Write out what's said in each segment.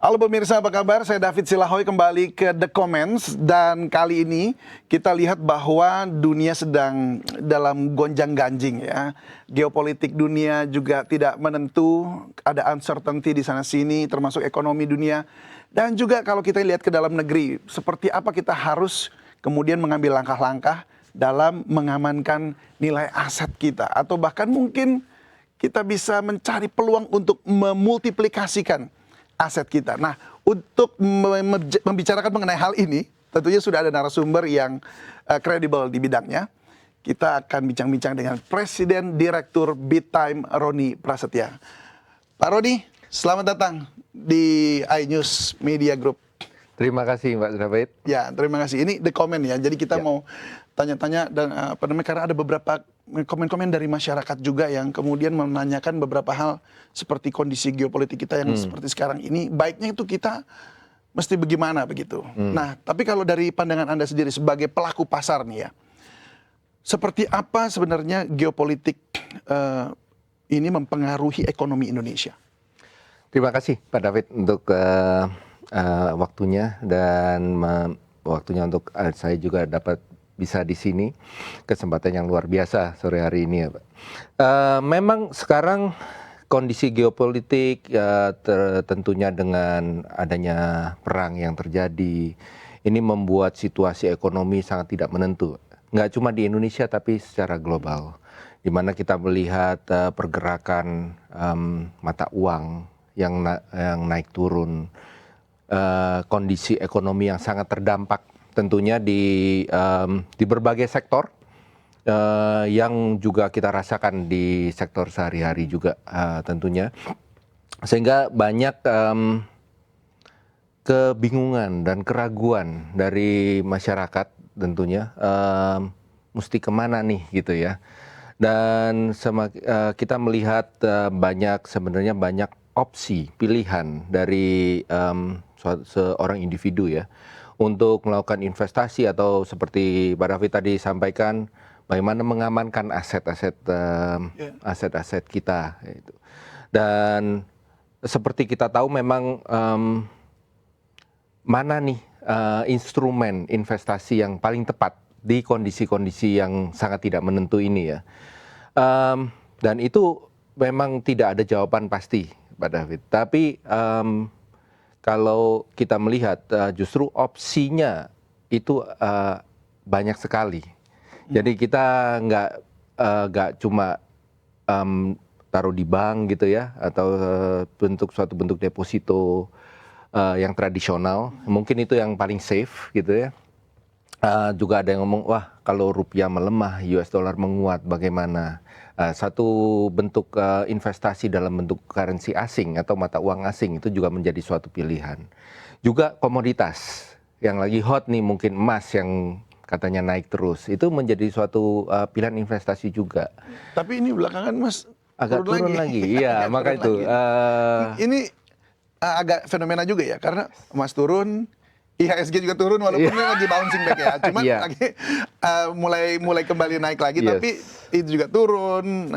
Halo pemirsa, apa kabar? Saya David Silahoy kembali ke The Comments, dan kali ini kita lihat bahwa dunia sedang dalam gonjang-ganjing ya. Geopolitik dunia juga tidak menentu, ada uncertainty di sana-sini termasuk ekonomi dunia. Dan juga kalau kita lihat ke dalam negeri, seperti apa kita harus kemudian mengambil langkah-langkah dalam mengamankan nilai aset kita, atau bahkan mungkin kita bisa mencari peluang untuk memultiplikasikan aset kita. Nah, untuk membicarakan mengenai hal ini, tentunya sudah ada narasumber yang kredibel di bidangnya. Kita akan bincang-bincang dengan Presiden Direktur BitTime, Roni Prasetya. Pak Roni, selamat datang di iNews Media Group. Terima kasih Mbak David. Ya, terima kasih. Ini The Comment ya. Jadi kita mau tanya-tanya dan karena ada beberapa komen-komen dari masyarakat juga yang kemudian menanyakan beberapa hal seperti kondisi geopolitik kita yang seperti sekarang ini. Baiknya itu kita mesti bagaimana begitu. Nah, tapi kalau dari pandangan Anda sendiri sebagai pelaku pasar nih ya, seperti apa sebenarnya geopolitik ini mempengaruhi ekonomi Indonesia? Terima kasih Pak David untuk waktunya dan waktunya untuk saya juga dapat bisa di sini, kesempatan yang luar biasa sore hari ini ya Pak. Memang sekarang kondisi geopolitik tentunya dengan adanya perang yang terjadi, ini membuat situasi ekonomi sangat tidak menentu. Nggak cuma di Indonesia tapi secara global, di mana kita melihat pergerakan mata uang yang naik turun, kondisi ekonomi yang sangat terdampak tentunya di berbagai sektor yang juga kita rasakan di sektor sehari-hari juga tentunya, sehingga banyak kebingungan dan keraguan dari masyarakat tentunya, mesti kemana nih gitu ya. Dan kita melihat sebenarnya banyak opsi pilihan dari seorang individu ya untuk melakukan investasi atau seperti Pak David tadi sampaikan, bagaimana mengamankan aset-aset kita. Gitu. Dan seperti kita tahu memang mana nih instrumen investasi yang paling tepat di kondisi-kondisi yang sangat tidak menentu ini ya. Dan itu memang tidak ada jawaban pasti Pak David. Tapi kalau kita melihat justru opsinya itu banyak sekali. Jadi kita nggak cuma taruh di bank gitu ya, atau suatu bentuk deposito yang tradisional. Mungkin itu yang paling safe gitu ya. Juga ada yang ngomong, wah kalau rupiah melemah, US dollar menguat, bagaimana? Satu bentuk investasi dalam bentuk currency asing atau mata uang asing itu juga menjadi suatu pilihan. Juga komoditas yang lagi hot nih, mungkin emas yang katanya naik terus, itu menjadi suatu pilihan investasi juga. Tapi ini belakangan Mas agak turun lagi. Iya, maka itu. Ini agak fenomena juga ya, karena emas turun, IHSG juga turun walaupun ini lagi bouncing back ya, cuman lagi mulai kembali naik lagi, tapi itu juga turun,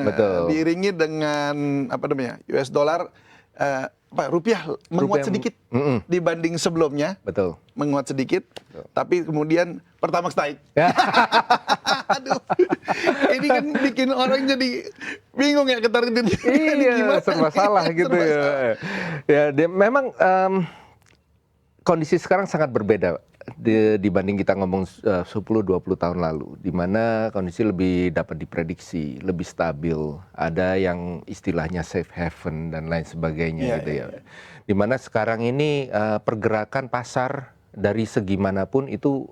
diiringi dengan US dollar, rupiah menguat sedikit dibanding sebelumnya, menguat sedikit, tapi kemudian Pertamax naik. Aduh, ini kan bikin orang jadi bingung ya, ketar-ketir. Iya, serba salah gitu ya. Ya, memang kondisi sekarang sangat berbeda dibanding kita ngomong 10-20 tahun lalu, di mana kondisi lebih dapat diprediksi, lebih stabil, ada yang istilahnya safe haven dan lain sebagainya gitu ya. Di mana sekarang ini pergerakan pasar dari segi manapun itu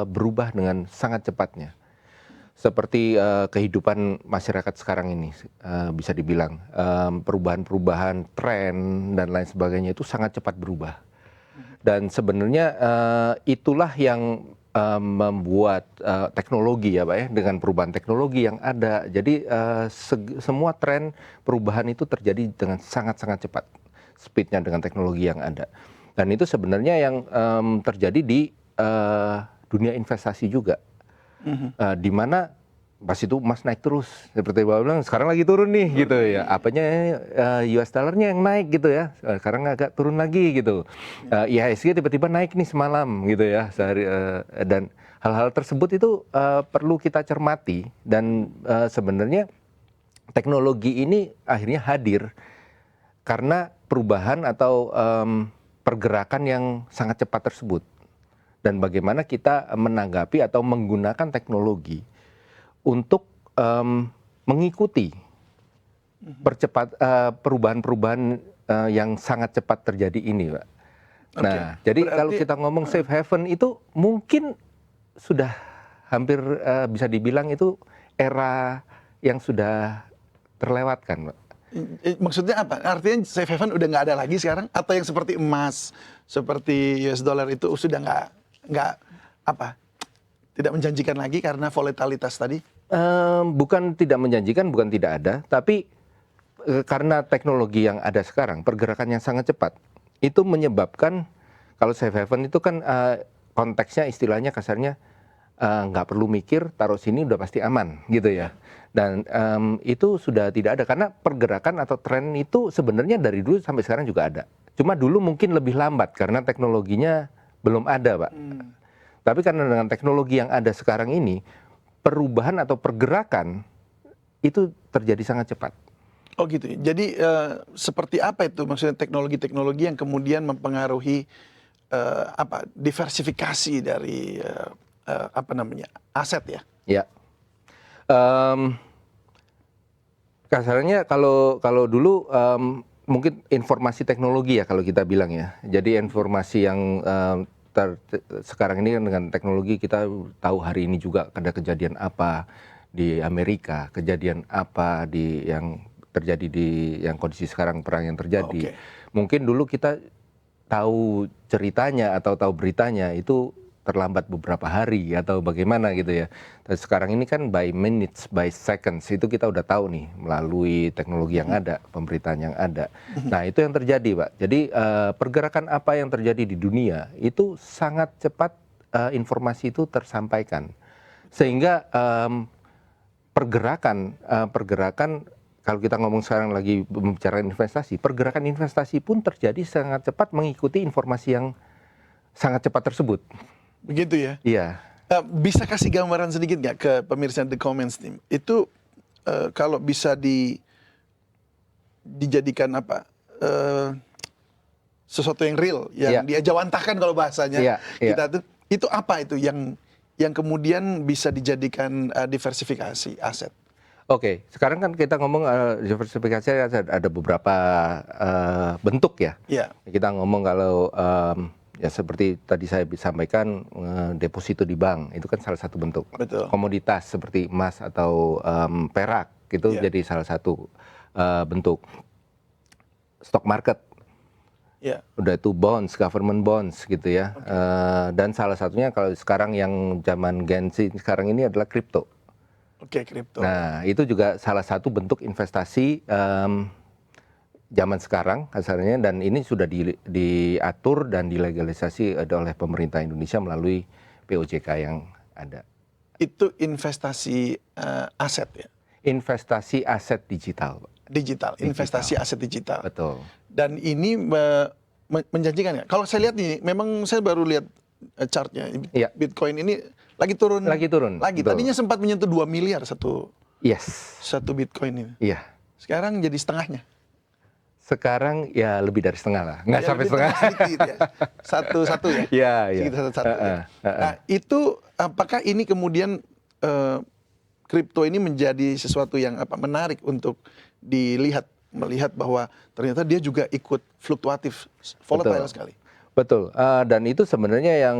berubah dengan sangat cepatnya. Seperti kehidupan masyarakat sekarang ini bisa dibilang perubahan-perubahan tren dan lain sebagainya itu sangat cepat berubah. Dan sebenarnya itulah yang membuat teknologi ya Pak ya, dengan perubahan teknologi yang ada. Jadi semua tren perubahan itu terjadi dengan sangat-sangat cepat, speednya dengan teknologi yang ada. Dan itu sebenarnya yang terjadi di dunia investasi juga, di mana pas itu emas naik terus, seperti Bapak bilang sekarang lagi turun nih gitu ya. Apanya US dollarnya yang naik gitu ya, sekarang agak turun lagi gitu. IHSG tiba-tiba naik nih semalam gitu ya, dan hal-hal tersebut itu perlu kita cermati, dan sebenarnya teknologi ini akhirnya hadir karena perubahan atau pergerakan yang sangat cepat tersebut, dan bagaimana kita menanggapi atau menggunakan teknologi untuk mengikuti perubahan-perubahan yang sangat cepat terjadi ini, Pak. Nah, jadi kalau kita ngomong safe haven itu mungkin sudah hampir bisa dibilang itu era yang sudah terlewatkan, Pak. Maksudnya apa? Artinya safe haven udah nggak ada lagi sekarang? Atau yang seperti emas, seperti US dollar itu sudah nggak apa? Tidak menjanjikan lagi karena volatilitas tadi? Bukan tidak menjanjikan, bukan tidak ada, tapi karena teknologi yang ada sekarang, pergerakan yang sangat cepat, itu menyebabkan kalau safe haven itu kan konteksnya istilahnya kasarnya nggak perlu mikir, taruh sini udah pasti aman gitu ya. Dan itu sudah tidak ada karena pergerakan atau tren itu sebenarnya dari dulu sampai sekarang juga ada. Cuma dulu mungkin lebih lambat karena teknologinya belum ada, Pak. Tapi karena dengan teknologi yang ada sekarang ini, perubahan atau pergerakan itu terjadi sangat cepat. Oh gitu ya. Jadi seperti apa itu maksudnya teknologi-teknologi yang kemudian mempengaruhi diversifikasi dari apa namanya aset ya? Ya. Kasarnya kalau dulu mungkin informasi teknologi ya kalau kita bilang ya. Jadi informasi yang sekarang ini kan dengan teknologi kita tahu hari ini juga ada kejadian apa di Amerika, kejadian apa yang terjadi di yang kondisi sekarang perang yang terjadi. Mungkin dulu kita tahu ceritanya atau tahu beritanya itu terlambat beberapa hari atau bagaimana gitu ya. Dan sekarang ini kan by minutes, by seconds itu kita udah tahu nih melalui teknologi yang ada, pemberitaan yang ada. Nah itu yang terjadi, Pak. Jadi pergerakan apa yang terjadi di dunia itu sangat cepat informasi itu tersampaikan. Sehingga pergerakan kalau kita ngomong sekarang lagi membicarakan investasi, pergerakan investasi pun terjadi sangat cepat mengikuti informasi yang sangat cepat tersebut. Begitu ya? Iya. Bisa kasih gambaran sedikit nggak ke pemirsa The Comments Team? Itu kalau bisa dijadikan apa? Sesuatu yang real, yang diajawantahkan kalau bahasanya kita tuh, itu apa itu yang kemudian bisa dijadikan diversifikasi aset? Oke, sekarang kan kita ngomong diversifikasi ada beberapa bentuk ya. Kita ngomong kalau ya seperti tadi saya sampaikan deposito di bank itu kan salah satu bentuk. Betul. Komoditas seperti emas atau perak itu jadi salah satu bentuk. Stock market, udah itu bonds, government bonds gitu ya. Dan salah satunya kalau sekarang yang zaman Gen Z sekarang ini adalah kripto. Kripto. Nah itu juga salah satu bentuk investasi zaman sekarang kasarnya, dan ini sudah diatur dan dilegalisasi oleh pemerintah Indonesia melalui POJK yang ada. Itu investasi aset ya? Investasi aset digital. Investasi aset digital. Betul. Dan ini menjanjikan ya? Kalau saya lihat nih, memang saya baru lihat chartnya, Bitcoin ini lagi turun. Lagi. Tadinya sempat menyentuh 2 miliar satu Bitcoin ini. Iya. Sekarang jadi setengahnya. Sekarang ya lebih dari setengah lah, nggak sampai setengah. Sedikit ya. Satu ya. Iya. Satu. Nah itu apakah ini kemudian kripto ini menjadi sesuatu yang menarik untuk melihat bahwa ternyata dia juga ikut fluktuatif, volatile sekali. Betul. Dan itu sebenarnya yang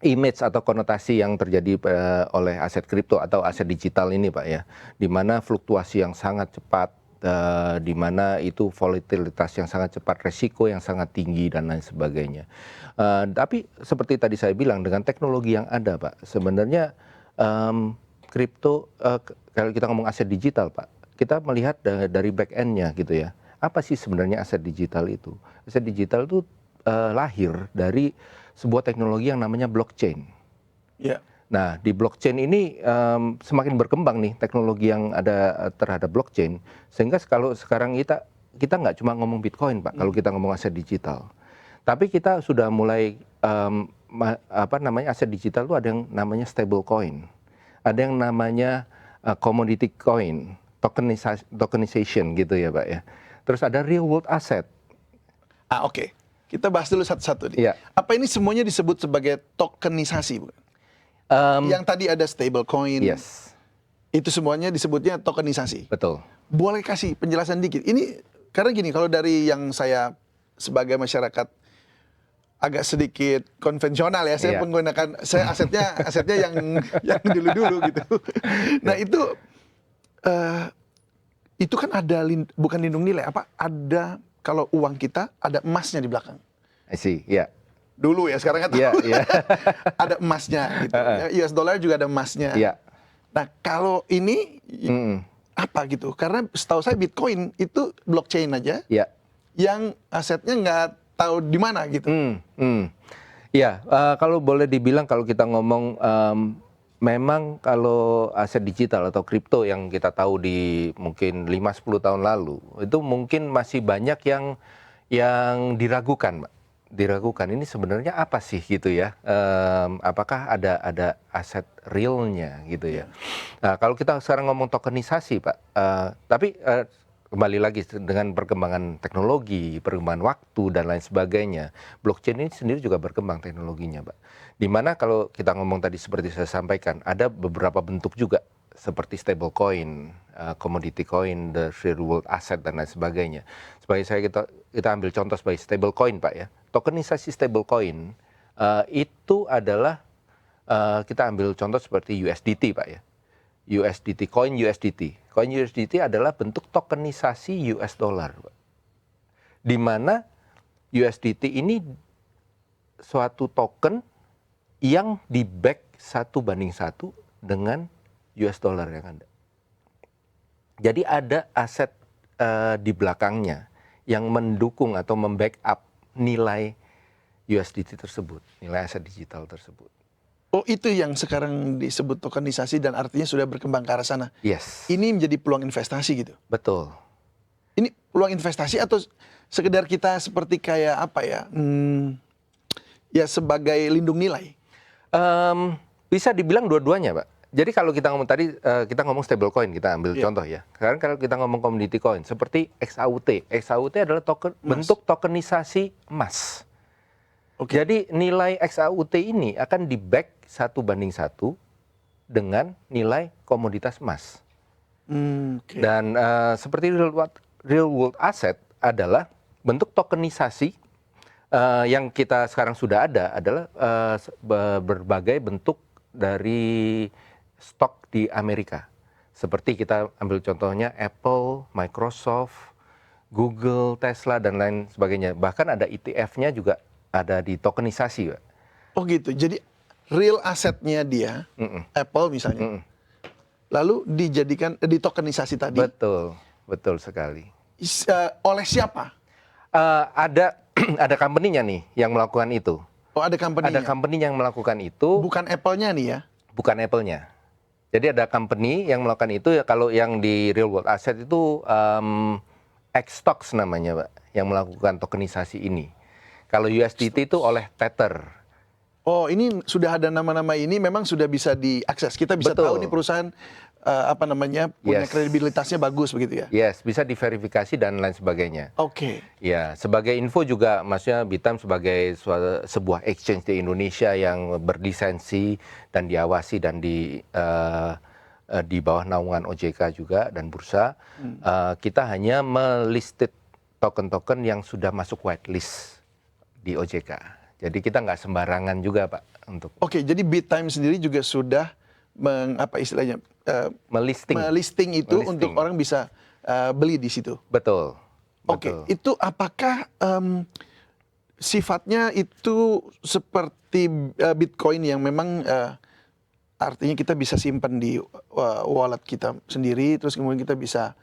image atau konotasi yang terjadi oleh aset kripto atau aset digital ini, Pak ya, di mana fluktuasi yang sangat cepat. Di mana itu volatilitas yang sangat cepat, resiko yang sangat tinggi dan lain sebagainya. Tapi seperti tadi saya bilang dengan teknologi yang ada, Pak, sebenarnya kripto kalau kita ngomong aset digital, Pak, kita melihat dari back end-nya gitu ya. Apa sih sebenarnya aset digital itu? Aset digital itu lahir dari sebuah teknologi yang namanya blockchain. Nah, di blockchain ini semakin berkembang nih teknologi yang ada terhadap blockchain, sehingga kalau sekarang kita nggak cuma ngomong Bitcoin, Pak, kalau kita ngomong aset digital. Tapi kita sudah mulai aset digital itu ada yang namanya stable coin, ada yang namanya commodity coin, tokenization gitu ya, Pak ya. Terus ada real world asset. Oke. Kita bahas dulu satu-satu nih. Iya. Apa ini semuanya disebut sebagai tokenisasi, bukan? Yang tadi ada stable coin. Yes, Itu semuanya disebutnya tokenisasi. betul. Boleh kasih penjelasan dikit? Ini karena gini, kalau dari yang saya sebagai masyarakat agak sedikit konvensional ya, saya Iya. menggunakan asetnya yang dulu-dulu gitu. Nah, itu kan ada bukan lindung nilai, ada kalau uang kita ada emasnya di belakang. I see, ya. Dulu ya, sekarang kan Iya, iya. ada emasnya gitu. US dollar juga ada emasnya. Iya. Nah, kalau ini apa gitu? Karena setahu saya Bitcoin itu blockchain aja, Iya. yang asetnya nggak tahu di mana gitu. Ya, kalau boleh dibilang kalau kita ngomong memang kalau aset digital atau kripto yang kita tahu di mungkin 5-10 tahun lalu itu mungkin masih banyak yang diragukan, Mbak. Diragukan ini sebenarnya apa sih gitu ya? Apakah ada aset realnya gitu ya? Nah, kalau kita sekarang ngomong tokenisasi, Pak, tapi kembali lagi dengan perkembangan teknologi, perkembangan waktu dan lain sebagainya, blockchain ini sendiri juga berkembang teknologinya, Pak. Dimana kalau kita ngomong tadi seperti saya sampaikan, ada beberapa bentuk juga seperti stable coin, commodity coin, the real world asset dan lain sebagainya. Sebagai kita ambil contoh sebagai stable coin, Pak ya. Tokenisasi stable coin itu adalah kita ambil contoh seperti USDT, Pak ya. USDT, coin USDT. Coin USDT adalah bentuk tokenisasi US dollar, Pak. Di mana USDT ini suatu token yang di-back 1:1 dengan US dollar yang ada. Jadi ada aset di belakangnya yang mendukung atau membackup nilai USDT tersebut, nilai aset digital tersebut. Oh, itu yang sekarang disebut tokenisasi dan artinya sudah berkembang ke arah sana. Yes. Ini menjadi peluang investasi gitu. Betul. Ini peluang investasi atau sekedar kita seperti kayak apa ya? Ya sebagai lindung nilai. Bisa dibilang dua-duanya, Pak. Jadi kalau kita ngomong tadi, kita ngomong stable coin, kita ambil contoh ya. Sekarang kalau kita ngomong commodity coin, seperti XAUT. XAUT adalah bentuk tokenisasi emas. Okay. Jadi nilai XAUT ini akan di-back 1:1 dengan nilai komoditas emas. Okay. Dan seperti real world asset adalah bentuk tokenisasi yang kita sekarang sudah ada adalah berbagai bentuk dari stok di Amerika. Seperti kita ambil contohnya Apple, Microsoft, Google, Tesla, dan lain sebagainya. Bahkan ada ETF-nya juga ada di tokenisasi, Pak. Oh gitu, jadi real asetnya dia, Apple misalnya, lalu dijadikan ditokenisasi tadi. Betul, betul sekali. Oleh siapa? Ada company-nya nih yang melakukan itu. Oh, ada company-nya. Ada company yang melakukan itu. Bukan Apple-nya nih ya? Bukan Apple-nya. Jadi ada company yang melakukan itu, ya kalau yang di real world asset itu Xstocks namanya, Pak, yang melakukan tokenisasi ini. Kalau USDT itu oleh Tether. Oh, ini sudah ada nama-nama ini memang sudah bisa diakses. Kita bisa tahu nih perusahaan punya kredibilitasnya bagus begitu ya? Yes, bisa diverifikasi dan lain sebagainya. Oke. Ya, sebagai info juga, maksudnya Bitam sebagai sebuah exchange di Indonesia yang berlisensi dan diawasi dan di bawah naungan OJK juga dan bursa, kita hanya melisted token-token yang sudah masuk whitelist di OJK. Jadi kita nggak sembarangan juga, Pak, untuk. Oke, jadi Bittime sendiri juga sudah melisting itu untuk orang bisa beli di situ. Betul. Oke, itu apakah sifatnya itu seperti Bitcoin yang memang artinya kita bisa simpan di wallet kita sendiri, terus kemudian kita bisa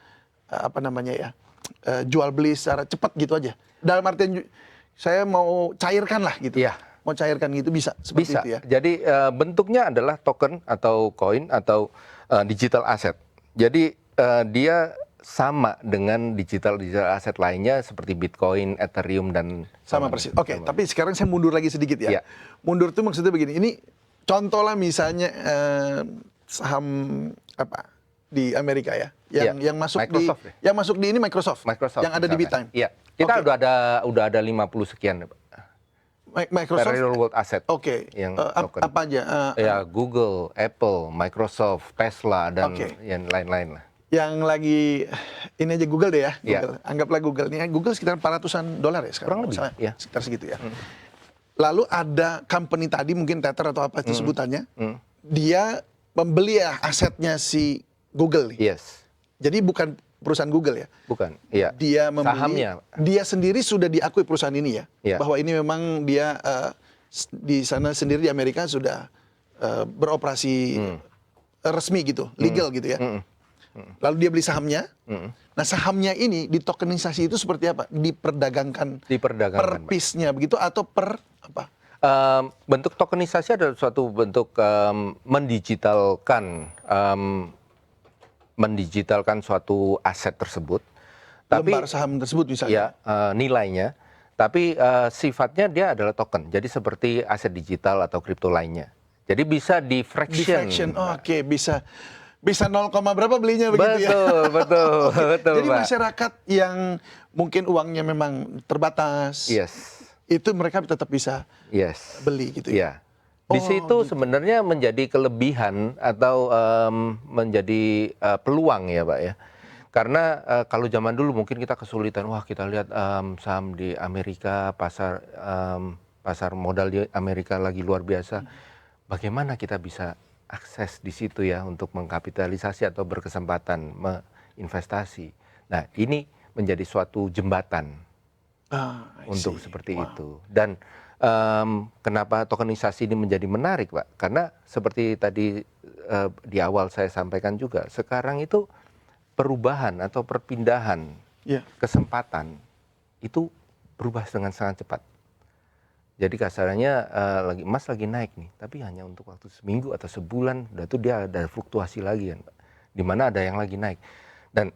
jual beli secara cepat gitu aja. Dalam artian saya mau cairkan lah gitu. Iya, mau cairkan gitu bisa seperti Bisa. itu ya. Jadi bentuknya adalah token atau koin atau digital asset. Jadi dia sama dengan digital aset lainnya seperti Bitcoin, Ethereum dan Sama persis. Oke, tapi sekarang saya mundur lagi sedikit ya. Iya. Mundur tuh maksudnya begini. Ini contoh lah misalnya saham apa di Amerika ya, yang masuk Microsoft di ya? yang masuk di ini Microsoft, yang ada di misalkan. BitTime. Iya. Kita Oke. udah ada 50 sekian Microsoft. real world asset. Oke. Yang token. Apa aja? Ya, Google, Apple, Microsoft, Tesla dan Oke. yang lain-lain lah. Yang lagi ini aja Google deh ya. Iya. Google. Anggaplah Google nih. Google sekitar $400-an ya sekarang. Kurang lebih, Misalnya. ya. Sekitar segitu ya. Lalu ada company tadi mungkin Tether atau apa itu sebutannya. Dia membeli ya asetnya si Google nih. Yes. Jadi bukan perusahaan Google ya. Bukan. Iya. Dia membeli. Sahamnya. Dia sendiri sudah diakui perusahaan ini ya. Iya. Bahwa ini memang dia di sana sendiri di Amerika sudah beroperasi resmi gitu, legal gitu ya. Lalu dia beli sahamnya. Nah sahamnya ini ditokenisasi itu seperti apa? Diperdagangkan per Pak. piece-nya begitu atau per apa? Bentuk tokenisasi adalah suatu bentuk mendigitalkan suatu aset tersebut. Tapi Lembar saham tersebut misalnya. ya nilainya. Tapi sifatnya dia adalah token. Jadi seperti aset digital atau kripto lainnya. Jadi bisa di fraction. Oh, oke, bisa 0, berapa belinya begitu ya. Betul. Jadi Pak. masyarakat yang mungkin uangnya memang terbatas, Yes. itu mereka tetap bisa Yes. beli gitu ya. Iya. Di Oh, situ gitu. sebenarnya menjadi kelebihan atau menjadi peluang ya Pak ya. Karena kalau zaman dulu mungkin kita kesulitan, wah kita lihat saham di Amerika, pasar modal di Amerika lagi luar biasa. Bagaimana kita bisa akses di situ ya untuk mengkapitalisasi atau berkesempatan menginvestasi. Nah ini menjadi suatu jembatan I untuk see. seperti Wow. itu. Dan kenapa tokenisasi ini menjadi menarik, Pak? Karena seperti tadi di awal saya sampaikan juga, sekarang itu perubahan atau perpindahan Ya. kesempatan itu berubah dengan sangat cepat. Jadi kasarnya emas lagi naik nih, tapi hanya untuk waktu seminggu atau sebulan, udah tuh dia ada fluktuasi lagi kan, Pak. Di mana ada yang lagi naik. Dan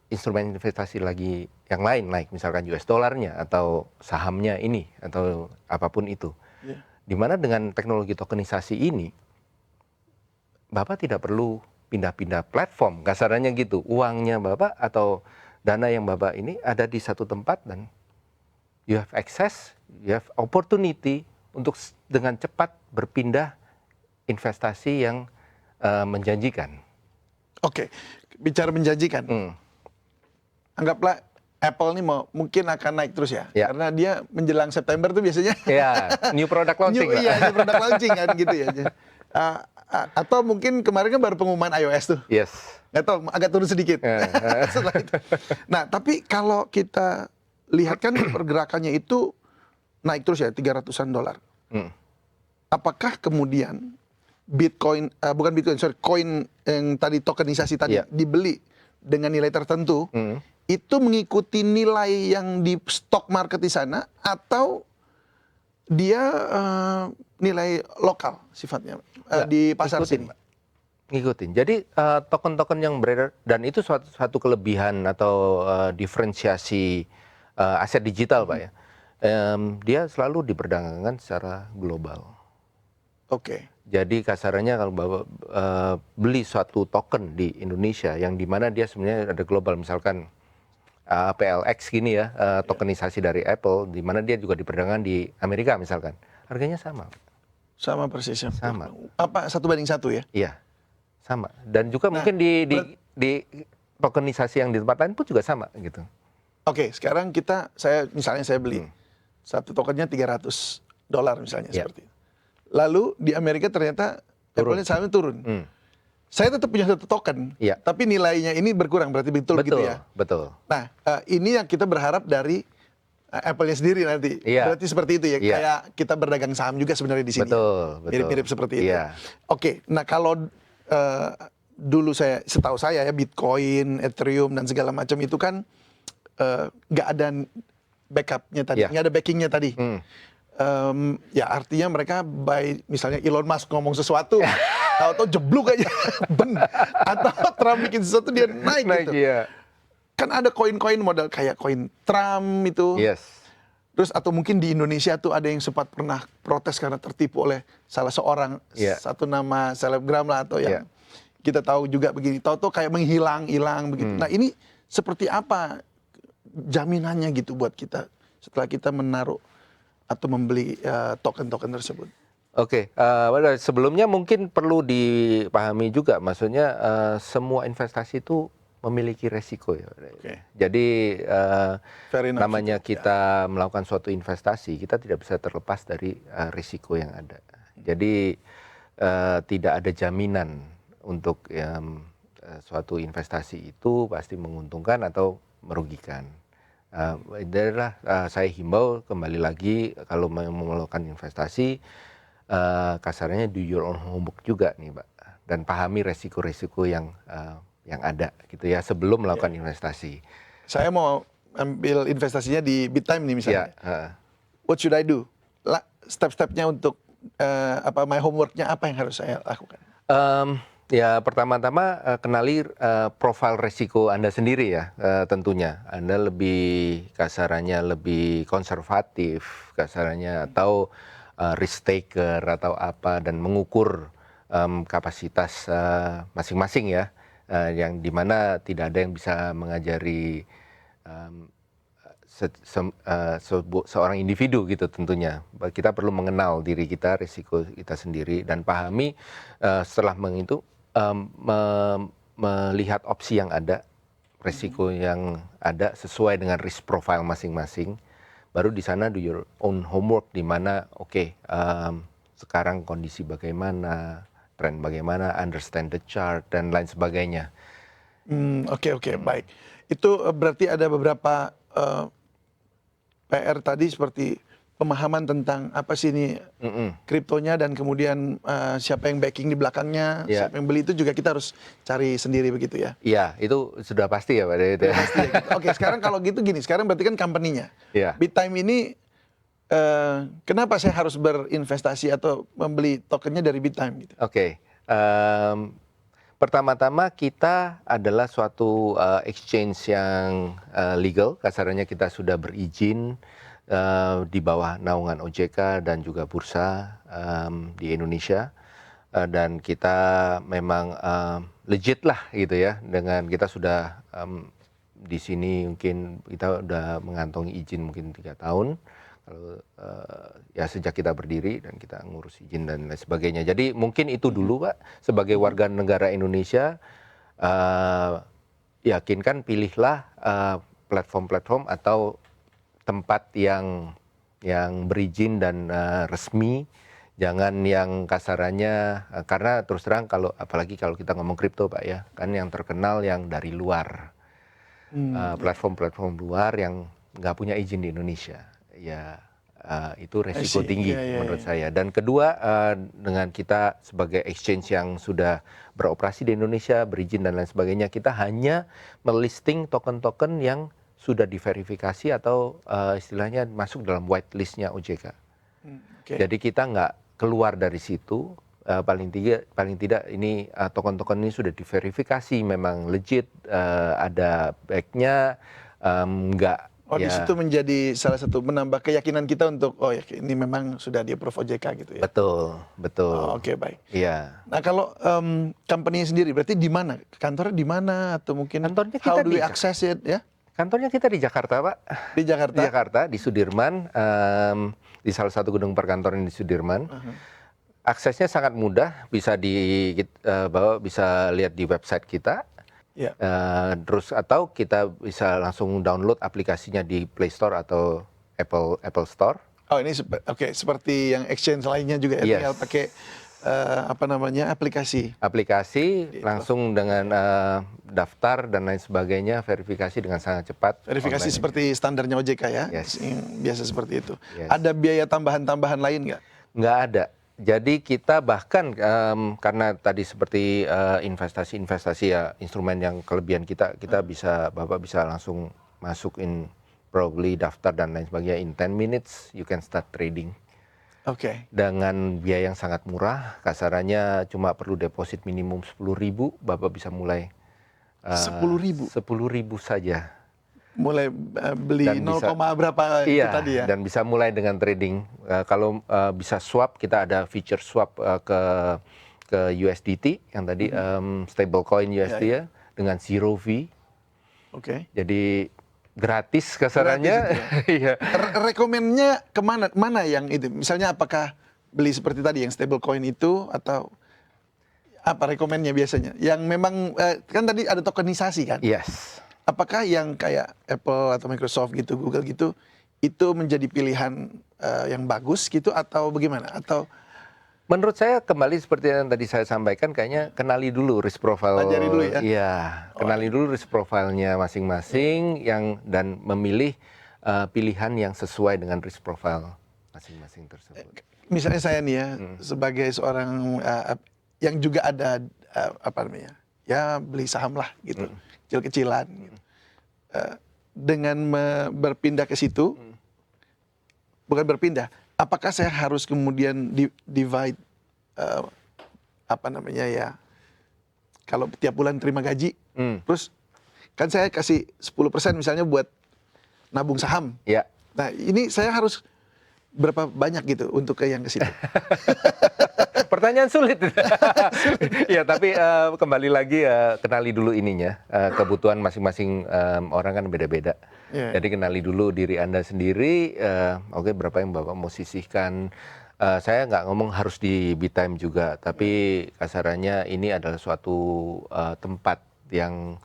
instrumen investasi lagi yang lain naik, misalkan US dollarnya atau sahamnya ini atau apapun itu. Ya. Dimana dengan teknologi tokenisasi ini, Bapak tidak perlu pindah-pindah platform, kasarannya gitu. Uangnya Bapak atau dana yang Bapak ini ada di satu tempat dan you have access, you have opportunity untuk dengan cepat berpindah investasi yang menjanjikan. Oke, bicara menjanjikan. Anggaplah Apple nih mungkin akan naik terus ya. Ya. Karena dia menjelang September tuh biasanya Ya, new product launching, Pak. Iya, new product launching kan gitu ya. Atau mungkin kemarin kan baru pengumuman iOS tuh. Yes. Nggak tahu, agak turun sedikit. Setelah itu. Nah, tapi kalau kita lihat kan pergerakannya itu naik terus ya, $300-an. Apakah kemudian Bitcoin, koin yang tadi tokenisasi tadi dibeli dengan nilai tertentu, itu mengikuti nilai yang di stock market di sana atau dia nilai lokal sifatnya di pasar sini? Ngikutin. Jadi token-token yang beredar dan itu suatu kelebihan atau diferensiasi aset digital, Pak ya. Dia selalu diperdagangkan secara global. Oke. Jadi kasarannya kalau Bapak beli suatu token di Indonesia yang dimana dia sebenarnya ada global, misalkan PLX gini ya, tokenisasi dari Apple, di mana dia juga diperdagangkan di Amerika misalkan, harganya sama. Sama persisnya. Sama. Apa 1:1 ya? Iya, sama. Dan juga mungkin di tokenisasi yang di tempat lain pun juga sama gitu. Oke, sekarang saya beli satu tokennya $300 misalnya seperti itu. Lalu di Amerika ternyata Apple-nya sahamnya turun. Saya tetap punya satu token, tapi nilainya ini berkurang, berarti betul gitu ya? Betul. Nah, ini yang kita berharap dari Apple-nya sendiri nanti. Berarti seperti itu ya, kayak kita berdagang saham juga sebenarnya di sini. Betul. Mirip-mirip seperti itu. Oke, nah kalau dulu setahu saya ya Bitcoin, Ethereum dan segala macam itu kan nggak ada backupnya tadi, Ya. nggak ada backingnya tadi. Ya artinya mereka misalnya Elon Musk ngomong sesuatu, tahu-tahu jeblok aja, atau Trump bikin sesuatu dia naik gitu. Iya. Kan ada koin-koin model kayak koin Trump itu. Yes. Terus atau mungkin di Indonesia tuh ada yang sempat pernah protes karena tertipu oleh salah seorang, Iya. satu nama selebgram lah atau yang Iya. kita tahu juga begini. Tahu-tahu kayak menghilang begitu. Nah ini seperti apa jaminannya gitu buat kita setelah kita menaruh atau membeli token-token tersebut? Oke, sebelumnya mungkin perlu dipahami juga, maksudnya semua investasi itu memiliki resiko ya. Oke. Jadi Fair enough namanya itu, kita melakukan suatu investasi, kita tidak bisa terlepas dari risiko yang ada. Jadi tidak ada jaminan untuk suatu investasi itu pasti menguntungkan atau merugikan. Adalah saya himbau kembali lagi kalau mau melakukan investasi, kasarnya do your own homework juga nih, Pak, dan pahami resiko-resiko yang ada gitu ya sebelum melakukan investasi. Saya mau ambil investasinya di BitTime nih misalnya. What should I do? Step-stepnya untuk my homeworknya apa yang harus saya lakukan? Ya pertama-tama kenali profil resiko Anda sendiri ya, tentunya. Anda lebih kasarannya lebih konservatif kasarannya atau risk taker atau apa, dan mengukur kapasitas masing-masing ya, yang dimana tidak ada yang bisa mengajari seorang individu gitu tentunya. Kita perlu mengenal diri kita, risiko kita sendiri, dan pahami setelah melihat opsi yang ada, risiko yang ada sesuai dengan risk profile masing-masing. Baru di sana do your own homework, di mana sekarang kondisi bagaimana, tren bagaimana, understand the chart dan lain sebagainya. Oke, baik. Itu berarti ada beberapa PR tadi seperti pemahaman tentang apa sih ini kriptonya, dan kemudian siapa yang backing di belakangnya, siapa yang beli, itu juga kita harus cari sendiri begitu ya? Iya, itu sudah pasti ya Pak. Pasti ya, gitu. Oke, sekarang kalau gitu gini, sekarang berarti kan company-nya. Iya. BitTime ini kenapa saya harus berinvestasi atau membeli tokennya dari BitTime gitu? Oke. Pertama-tama kita adalah suatu exchange yang legal, kasarnya kita sudah berizin di bawah naungan OJK dan juga bursa di Indonesia, dan kita memang legit lah gitu ya, dengan kita sudah di sini mungkin kita udah mengantongi izin mungkin 3 tahun. Kalau ya sejak kita berdiri dan kita ngurus izin dan lain sebagainya. Jadi mungkin itu dulu Pak, sebagai warga negara Indonesia, yakinkan, pilihlah platform-platform atau tempat yang berizin dan resmi. Jangan yang kasarannya, karena terus terang apalagi kalau kita ngomong kripto Pak ya, kan yang terkenal yang dari luar, platform-platform luar yang nggak punya izin di Indonesia. Ya itu resiko tinggi menurut saya. Dan kedua, dengan kita sebagai exchange yang sudah beroperasi di Indonesia, berizin dan lain sebagainya, kita hanya melisting token-token yang sudah diverifikasi atau istilahnya masuk dalam whitelistnya OJK. Jadi kita nggak keluar dari situ. Paling tidak ini token-token ini sudah diverifikasi, memang legit, ada backnya, nggak. Di situ menjadi salah satu menambah keyakinan kita untuk ini memang sudah di-approve OJK gitu ya. Betul. Oke, baik. Iya. Nah, kalau company sendiri berarti di mana? Kantornya di mana, atau mungkin kantornya how kita do we access it ya? Kantornya kita di Jakarta, Pak. Di Jakarta. Di Jakarta, di Sudirman, di salah satu gedung perkantoran di Sudirman. Aksesnya sangat mudah, bisa bisa lihat di website kita. Ya. Terus atau kita bisa langsung download aplikasinya di Play Store atau Apple Store. Ini seperti yang exchange lainnya juga ya, tinggal pakai aplikasi. Langsung dengan daftar dan lain sebagainya, verifikasi dengan sangat cepat. Verifikasi online. Seperti standarnya OJK ya, biasa seperti itu. Yes. Ada biaya tambahan lain nggak? Nggak ada. Jadi kita bahkan karena tadi seperti investasi ya, instrumen yang kelebihan kita bisa Bapak bisa langsung masukin probably daftar dan lain sebagainya. In 10 minutes you can start trading. Oke. Dengan biaya yang sangat murah, kasarannya cuma perlu deposit minimum 10.000, Bapak bisa mulai 10.000 10.000 saja. mulai beli Dan 0, bisa, berapa itu iya, tadi ya. dan bisa mulai dengan trading. Kalau bisa swap, kita ada feature swap ke USDT yang tadi stablecoin USD Iya, ya, dengan zero fee. Oke. Jadi gratis kasarannya. Gratis itu Iya. Rekomennya kemana? Mana yang itu? Misalnya apakah beli seperti tadi yang stablecoin itu atau apa rekomennya biasanya? Yang memang kan tadi ada tokenisasi kan? Yes. Apakah yang kayak Apple atau Microsoft gitu, Google gitu, itu menjadi pilihan yang bagus gitu atau bagaimana? Atau Menurut saya kembali seperti yang tadi saya sampaikan, kayaknya kenali dulu risk profile. pelajari dulu ya? Iya, kenali dulu risk profile-nya masing-masing dan memilih pilihan yang sesuai dengan risk profile masing-masing tersebut. Misalnya saya nih ya, sebagai seorang yang juga ada apa namanya, ya beli saham lah gitu, kecil-kecilan. Gitu. Dengan berpindah ke situ, bukan berpindah, apakah saya harus kemudian divide apa namanya ya, kalau tiap bulan terima gaji, terus kan saya kasih 10% misalnya buat nabung saham. Ya. Nah ini saya harus berapa banyak gitu untuk ke yang ke situ? Pertanyaan sulit. Ya, tapi kembali lagi kenali dulu ininya. Kebutuhan masing-masing orang kan beda-beda. Yeah. Jadi kenali dulu diri Anda sendiri. Oke, berapa yang Bapak mau sisihkan. Saya nggak ngomong harus di BitTime juga, tapi kasarannya ini adalah suatu tempat yang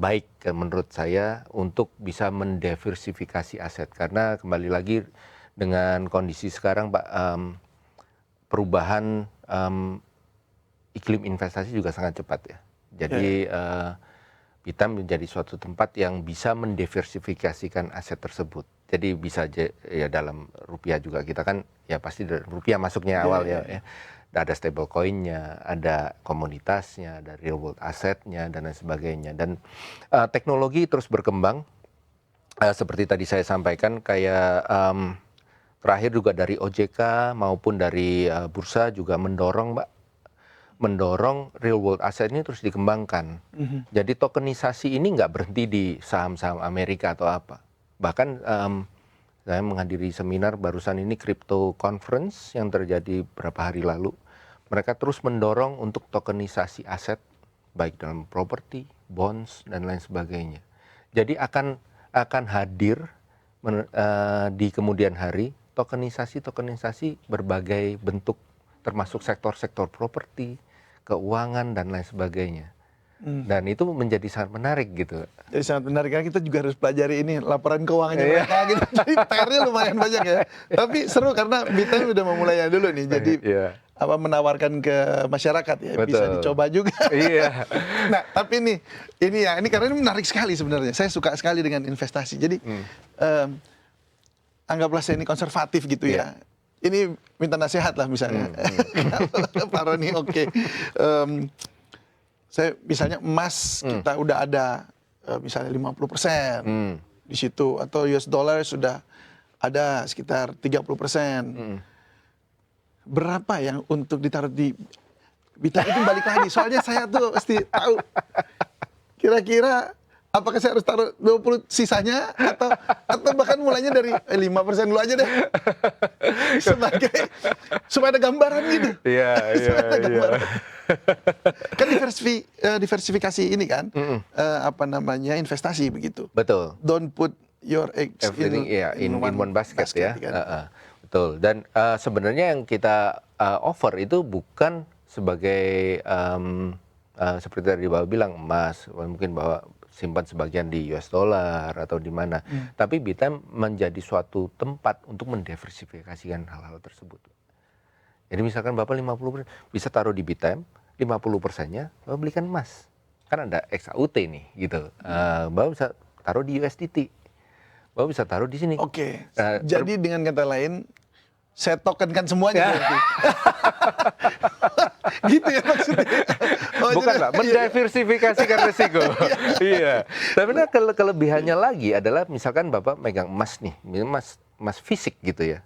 baik menurut saya untuk bisa mendiversifikasi aset. Karena kembali lagi dengan kondisi sekarang, Pak, perubahan iklim investasi juga sangat cepat ya. Jadi BitTime menjadi suatu tempat yang bisa mendiversifikasikan aset tersebut. Jadi bisa ya dalam rupiah juga, kita kan ya pasti dari rupiah masuknya awal ya. Ada stable coin-nya, ada komoditasnya, ada real world assetnya dan lain sebagainya. Dan teknologi terus berkembang. Seperti tadi saya sampaikan, kayak terakhir juga dari OJK maupun dari bursa juga mendorong real world asset ini terus dikembangkan. Jadi tokenisasi ini nggak berhenti di saham-saham Amerika atau apa. Bahkan saya menghadiri seminar barusan ini crypto conference yang terjadi beberapa hari lalu. Mereka terus mendorong untuk tokenisasi aset baik dalam properti, bonds dan lain sebagainya. Jadi akan hadir di kemudian hari tokenisasi berbagai bentuk, termasuk sektor-sektor properti, keuangan dan lain sebagainya. Dan itu menjadi sangat menarik gitu. Jadi sangat menarik, karena kita juga harus pelajari ini laporan keuangannya mereka gitu. Jadi PR-nya lumayan banyak ya. Tapi seru karena BitTime udah memulainya dulu nih. Jadi apa menawarkan ke masyarakat ya. Betul. Bisa dicoba juga. Iya. Nah, tapi ini karena ini menarik sekali sebenarnya. Saya suka sekali dengan investasi. Jadi anggaplah saya ini konservatif gitu ya. Ini minta nasihat lah misalnya. Pak Roni, oke. Saya misalnya emas kita udah ada misalnya 50% di situ, atau US dollar sudah ada sekitar 30%. Berapa yang untuk ditaruh di BitTime itu balik lagi. Soalnya saya tuh mesti tahu kira-kira apakah saya harus taruh 20 sisanya atau bahkan mulainya dari 5% dulu aja deh. Supaya ada gambaran gitu. Iya. Kan diversifikasi ini kan apa namanya investasi begitu. Betul. Don't put your eggs in one basket ya. Kan? Betul. Dan sebenarnya yang kita offer itu bukan sebagai seperti tadi Bapak bilang emas, mungkin Bapak simpan sebagian di US dollar atau di mana. Tapi BitTime menjadi suatu tempat untuk mendiversifikasikan hal-hal tersebut. Jadi misalkan Bapak 50% bisa taruh di BitTime, 50%-nya Bapak belikan emas. Kan ada XAUT nih gitu. Bapak bisa taruh di USDT. Bapak bisa taruh di sini. Oke. Jadi dengan kata lain, saya tokenkan semuanya berarti. Gitu ya maksudnya. Oh Bukan Pak, mendiversifikasikan risiko. Iya. Tapi nah, kelebihannya lagi adalah misalkan Bapak megang emas nih, emas fisik gitu ya.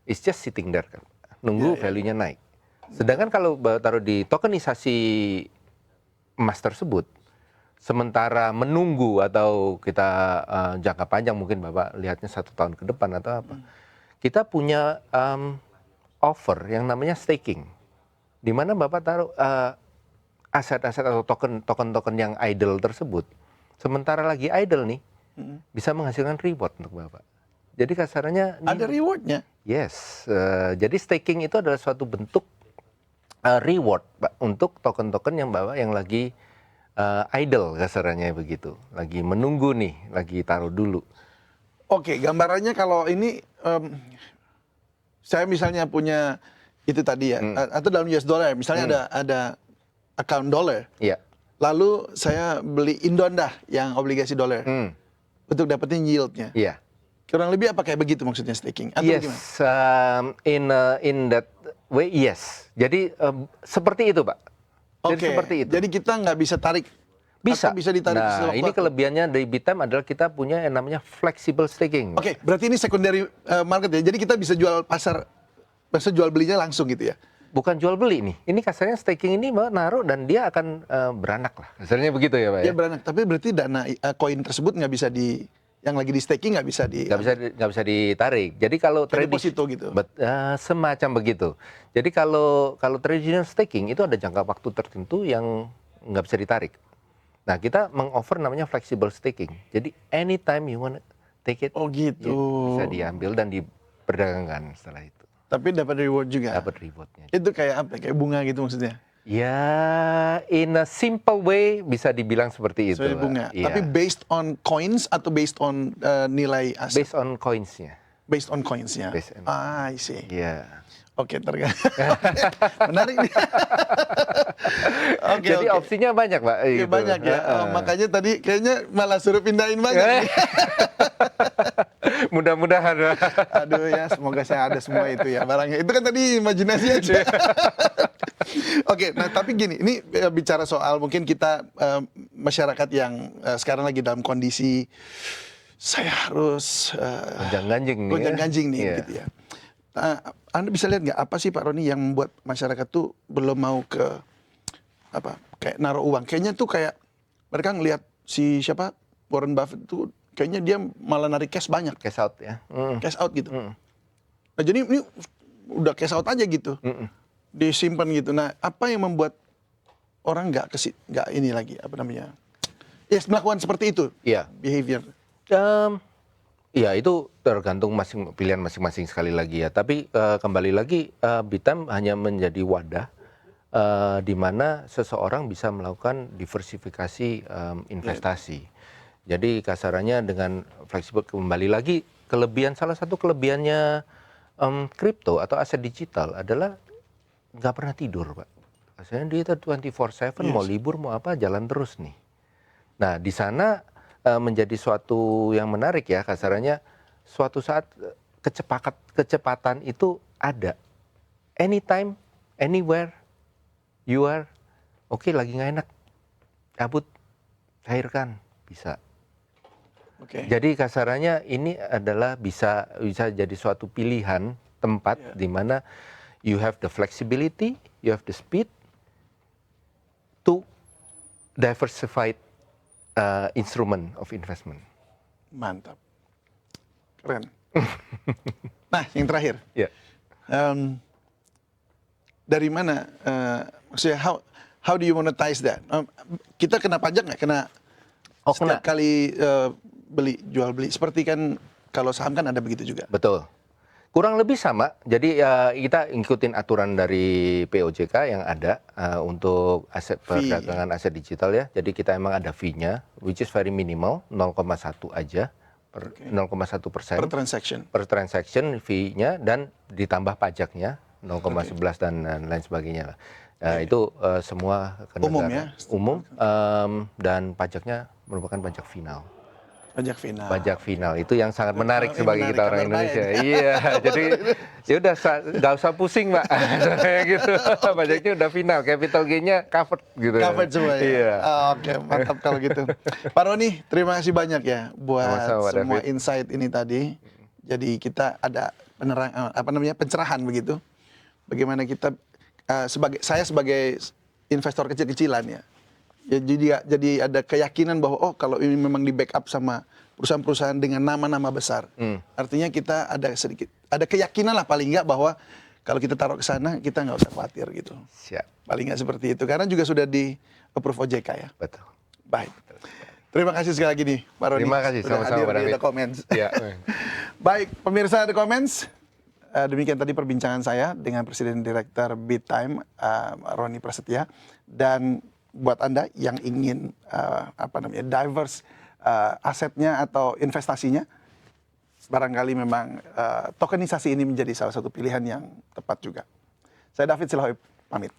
It's just sitting there kan. Nunggu value-nya naik. Sedangkan kalau taruh di tokenisasi emas tersebut, sementara menunggu atau kita jangka panjang mungkin Bapak lihatnya 1 tahun ke depan atau apa, kita punya offer yang namanya staking, di mana Bapak taruh aset-aset atau token-token yang idle tersebut, sementara lagi idle nih, bisa menghasilkan reward untuk Bapak. Jadi kasarannya Ada rewardnya. yes, jadi staking itu adalah suatu bentuk reward Pak, untuk token-token yang Bapak yang lagi idle kasarannya begitu, lagi menunggu nih, lagi taruh dulu. Oke, gambarannya kalau ini saya misalnya punya itu tadi ya, atau dalam US dollar, misalnya ada account dollar, Iya. lalu saya beli Indondah yang obligasi dolar untuk dapetin yieldnya. Iya. Kurang lebih apa kayak begitu maksudnya staking? Atau Yes, gimana? in that way, yes. Jadi seperti itu, Pak. Jadi Oke, seperti itu. jadi kita nggak bisa tarik. Bisa. Atau bisa ditarik Nah, ini sewaktu-waktu. kelebihannya dari Bittime adalah kita punya yang namanya flexible staking. Oke, berarti ini secondary market ya. Jadi kita bisa jual pasar, bisa jual belinya langsung gitu ya. Bukan jual beli nih. Ini kasarnya staking ini naruh dan dia akan beranak lah. Kasarnya begitu ya, Pak ya. Ya beranak, tapi berarti dana koin tersebut nggak bisa yang lagi di staking nggak bisa Nggak bisa ditarik. Jadi kalau kayak deposito gitu. semacam begitu. Jadi kalau traditional staking itu ada jangka waktu tertentu yang nggak bisa ditarik. Nah, kita mengoffer namanya flexible staking. Jadi anytime you want take it, Oh gitu. bisa diambil dan diperdagangkan setelah itu. Tapi dapat reward juga. Dapat rewardnya. Itu kayak apa? Kayak bunga gitu maksudnya. Ya, in a simple way bisa dibilang seperti itu. Sebagai Pak. bunga. Iya. Tapi based on coins atau based on nilai aset? Based on coins-nya. Based on coins-nya. Based on- I see. Iya. Oke, menarik nih. Oke, Jadi oke. opsinya banyak, Pak. Ya, gitu. banyak ya. Oh, makanya tadi kayaknya malah suruh pindahin banyak. Mudah-mudahan. Aduh ya, semoga saya ada semua itu ya barangnya. Itu kan tadi imajinasi aja. Oke, nah tapi gini, ini bicara soal mungkin kita masyarakat yang sekarang lagi dalam kondisi saya harus Gonjang-ganjing nih. gonjang-ganjing nih Iya. gitu ya. Anda bisa lihat nggak apa sih Pak Roni yang membuat masyarakat tuh belum mau ke apa kayak naruh uang? Kayaknya tuh kayak mereka ngelihat si siapa Warren Buffett tuh kayaknya dia malah narik cash banyak, Cash out ya. cash out gitu. Nah jadi ini udah cash out aja gitu, disimpan gitu. Nah apa yang membuat orang nggak ini lagi apa namanya? Yes, melakukan seperti itu. Iya. Behavior. Iya, itu tergantung pilihan masing-masing sekali lagi ya. Tapi kembali lagi Bittime hanya menjadi wadah di mana seseorang bisa melakukan diversifikasi investasi. Jadi kasarannya dengan fleksibel, kembali lagi salah satu kelebihannya kripto atau aset digital adalah nggak pernah tidur, Pak. Asalnya dia itu 24/7, mau libur mau apa jalan terus nih. Nah, di sana menjadi suatu yang menarik ya, kasarannya suatu saat kecepatan itu ada. Anytime, anywhere, you are, oke, lagi nggak enak, cabut, cairkan, bisa. Oke. Jadi kasarannya ini adalah bisa jadi suatu pilihan tempat di mana you have the flexibility, you have the speed to diversified instrument of investment. Mantap. Keren. Nah, yang terakhir. Ya. Dari mana? Maksudnya, how do you monetize that? Kita kena pajak nggak? Kena setiap kali jual beli. Seperti kan kalau saham kan ada begitu juga. Betul. Kurang lebih sama. Jadi kita ngikutin aturan dari POJK yang ada untuk perdagangan aset digital ya. Jadi kita emang ada fee-nya, which is very minimal, 0,1 aja, 0,1% Per transaction. per transaction fee-nya, dan ditambah pajaknya 0,11 dan lain sebagainya lah. Itu semua ke Umum negara. ya? Umum, dan pajaknya merupakan pajak final. Pajak final itu yang sangat menarik sebagai menarik, kita orang kabar Indonesia. baik. Iya, jadi ya udah nggak usah pusing, Pak. Kayak gitu. Pajaknya udah final, capital gain-nya covered gitu. Covered semua ya? Iya. Oke, mantap kalau gitu. Pak Roni, terima kasih banyak ya buat Sama-sama, Pak semua David. insight ini tadi. Jadi kita ada pencerahan begitu. Bagaimana kita saya sebagai investor kecil-kecilan ya. Ya jadi ada keyakinan bahwa oh kalau ini memang di backup sama perusahaan-perusahaan dengan nama-nama besar. Artinya kita ada keyakinan lah paling nggak bahwa kalau kita taruh ke sana kita nggak usah khawatir gitu. Siap. Paling nggak seperti itu karena juga sudah di approve OJK ya. Betul. Baik. Terima kasih sekali lagi nih Pak Roni. Terima kasih, sudah sama-sama, hadir Pak di David. The Comments. Iya. Baik, pemirsa The Comments. Demikian tadi perbincangan saya dengan Presiden Direktur BitTime Roni Prasetya. Dan buat Anda yang ingin diverse asetnya atau investasinya, barangkali memang tokenisasi ini menjadi salah satu pilihan yang tepat juga. Saya David Silahoy pamit.